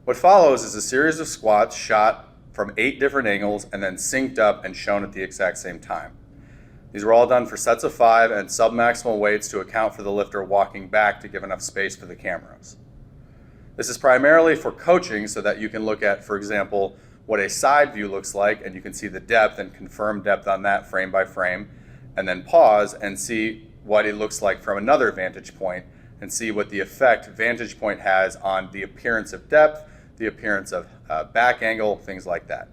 What follows is a series of squats shot from 8 different angles and then synced up and shown at the exact same time. These were all done for sets of 5 and submaximal weights to account for the lifter walking back to give enough space for the cameras. This is primarily for coaching so that you can look at, for example, what a side view looks like, and you can see the depth and confirm depth on that frame by frame, and then pause and see what it looks like from another vantage point and see what the effect vantage point has on the appearance of depth, the appearance of back angle, things like that.